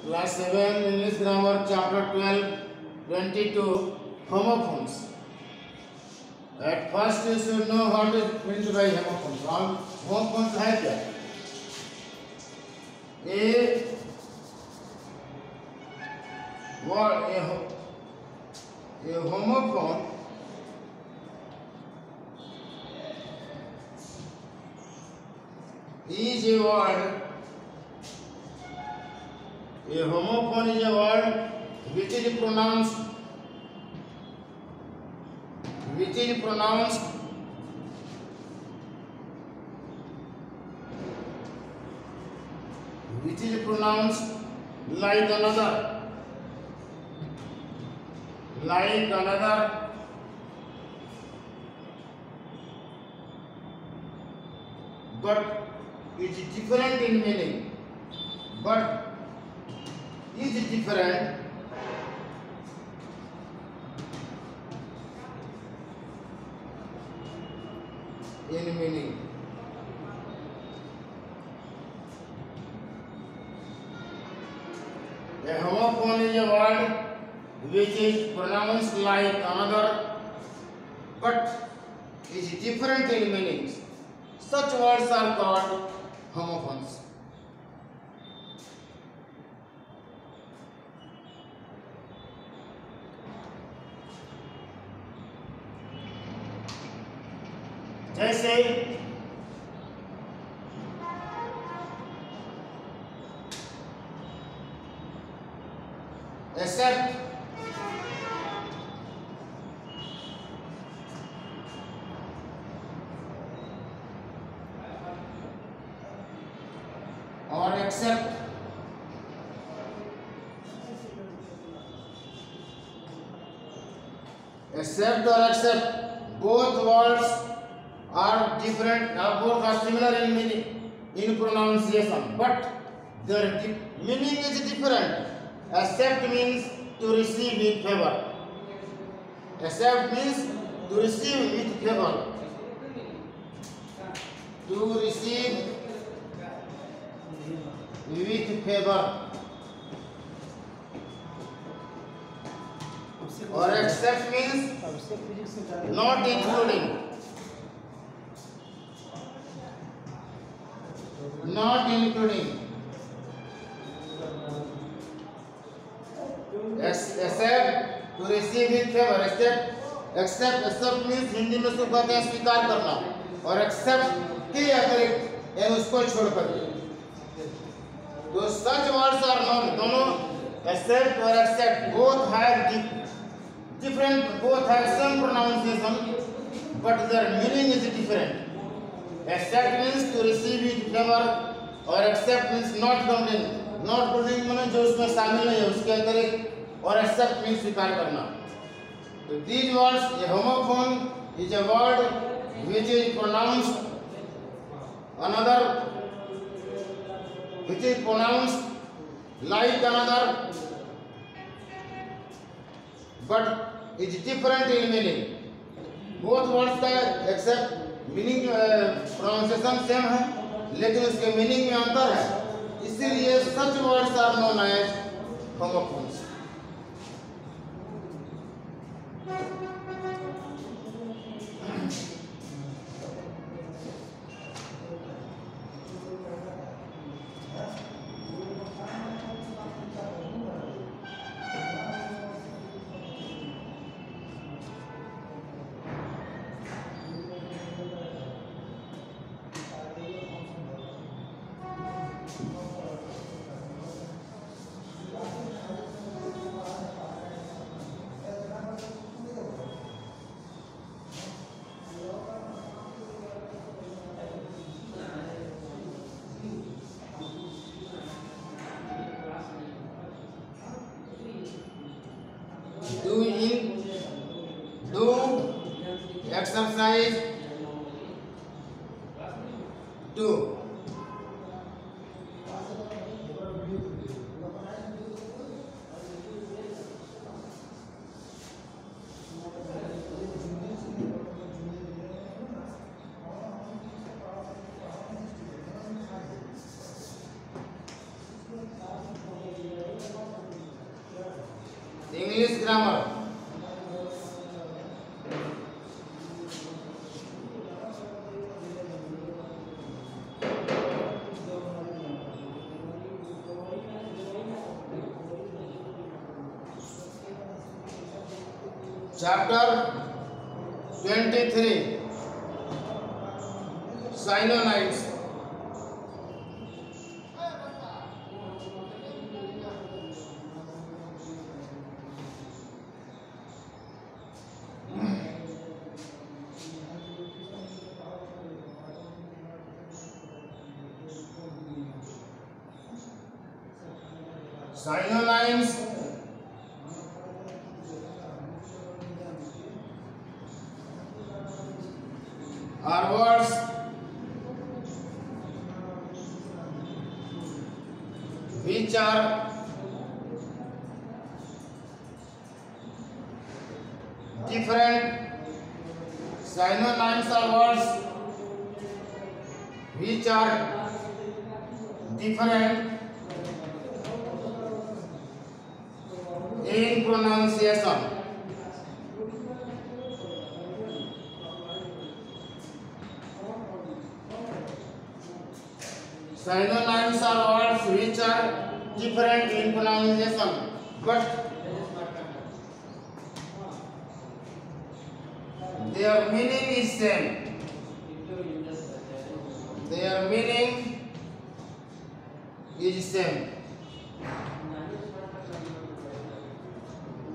Class 7 English Grammar Chapter 12 22 Homophones. At first you should know what is meant by homophones. Homophones है क्या? A homophone is a word. A homophone is a word which is pronounced like another, but is different in meaning. A homophone is a word which is pronounced like another but is different in meanings. Such words are called homophones. जैसे except, or except, both words are different, both are similar in meaning, in pronunciation, but their meaning is different. Accept means to receive with favor. Accept means to receive with favor. To receive with favor. Or accept means not including. Accept to receive with favor. Accept means Hindi में उसको कहते हैं स्वीकार करना, और accept के अतिरिक्त यानी उसको छोड़कर. तो such words are known. दोनों accept और accept both have same pronunciation but their meaning is different. Accept means to receive with favor और accept means not counting माने जो उसमें शामिल नहीं है उसके अतिरिक्त, और accept means स्वीकार करना. So these words, a homophone is a word which is pronounced like another but is different in meaning. Both words का except meaning pronunciation same है लेकिन उसके meaning में अंतर है, इसीलिए such words are known as homophones. Do exercise do. English grammar. Chapter 23, Synonyms. Synonyms are words which are different. Synonyms are words which are different in pronunciation. Synonyms are words which are different in pronunciation, but their meaning is same. Their meaning is same.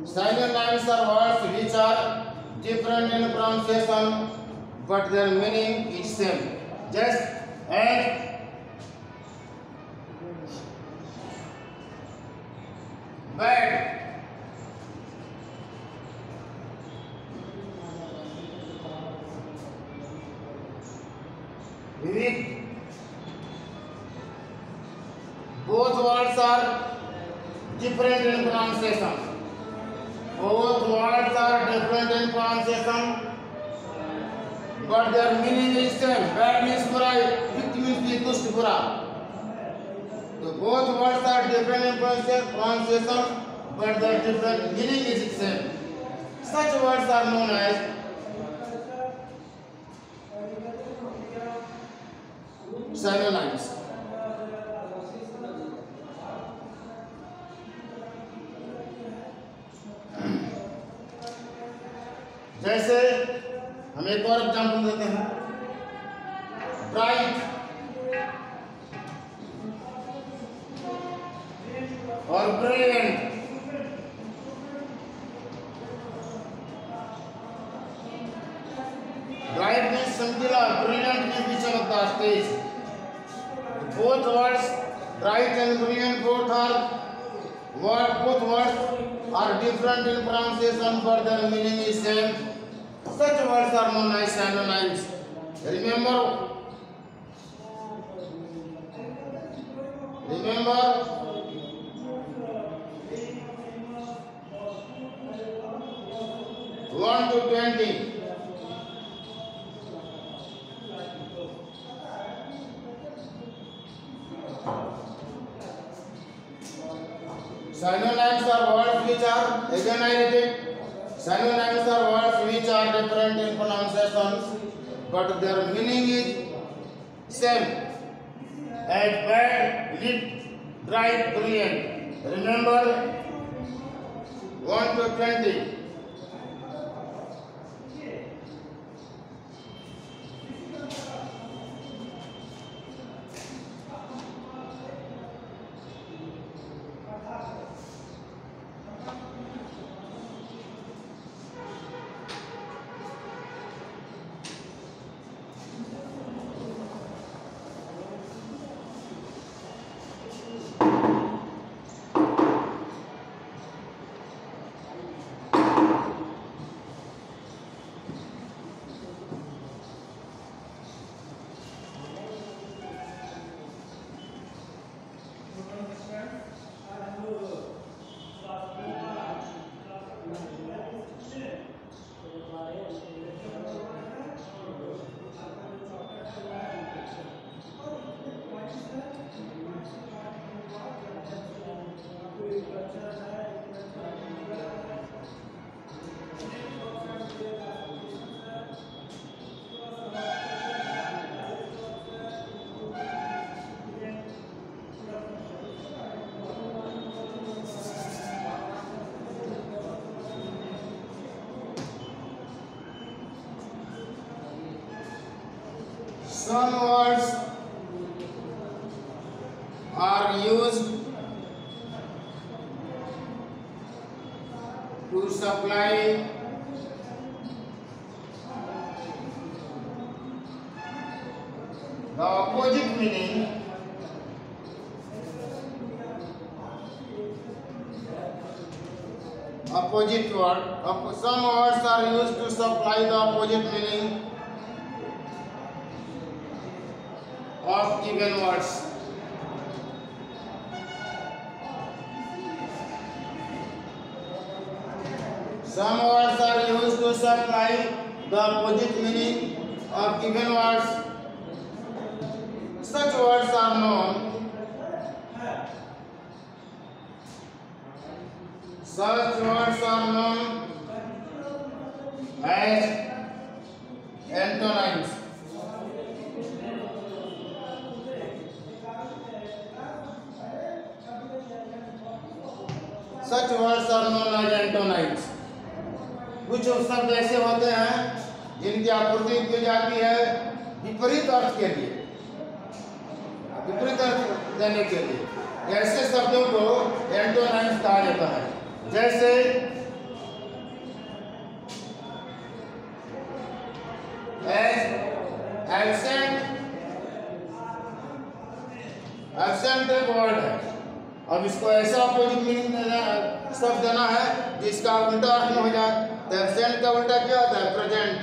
Synonyms are words which are different in pronunciation, but their meaning is same. Just as bad, weak, both words are different in pronunciation. Both words are different in pronunciation, but their meaning is same. Bad means बुरा, weak means दुष्ट बुरा. So both words are different in pronunciation, but their different meaning is the same. Such words are known as synonyms. जैसे हम एक और example देते हैं, bright और ब्रिलियंट. ब्राइट मीन्स चमकीला, ब्रिलियंट मीन्स चमकता, तेज. Both words, bright and brilliant, both words are different in pronunciation, but their meaning is same. Such words are known as synonyms. Remember 1 to 20. Synonyms are words which are, again I repeat, synonyms are words which are different in pronunciations, but their meaning is same. As bad, lit, bright, brilliant. Remember 1 to 20. some words are used to supply the opposite meaning opposite word. Some words are used to supply the opposite meaning of given words. Some words are used to supply the opposite meaning of given words. Such words are known. Such words are known as antonyms. Such words are known as antonyms. कुछ शब्द ऐसे होते हैं जिनकी आपूर्ति की जाती है विपरीत अर्थ के लिए, विपरीत अर्थ देने के लिए। ऐसे शब्दों को एंटोनाइम्स कहा जाता है। जैसे एब्सेंट एक वर्ड है, अब इसको ऐसा अपोजिट मीनिंग शब्द देना है जिसका उल्टा अर्थ में हो जाए, तो एब्सेंट का उल्टा क्या होता है? प्रेजेंट।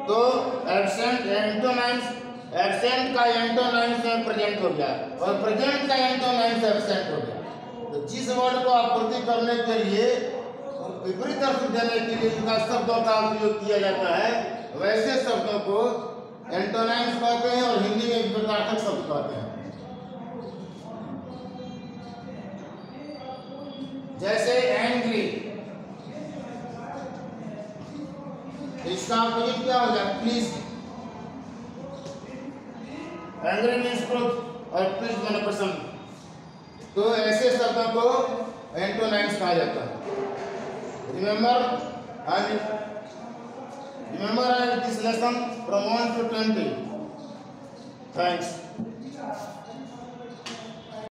तो एब्सेंट एंटोनाइम्स, एब्सेंट का एंटोनाइम्स में प्रेजेंट हो गया और प्रेजेंट का एंटोनाइम्स एब्सेंट हो गया। तो जिस वर्ड को आपूर्ति करने के लिए विपरीत अर्थ देने के लिए जिनका शब्दों का उपयोग किया जाता है वैसे शब्दों को एंटोनाइम्स कहते हैं और हिंदी में विपरीतार्थक शब्द कहते हैं। जैसे एंग्री, इसका अपोजिट क्या हो जाए? प्लीज। एंग्री मीन्स क्रोध और प्लीज माने पसंद। तो ऐसे शब्दों को एंटोनाइम्स कहा जाता है। Remember this lesson from 1 to 20. Thanks.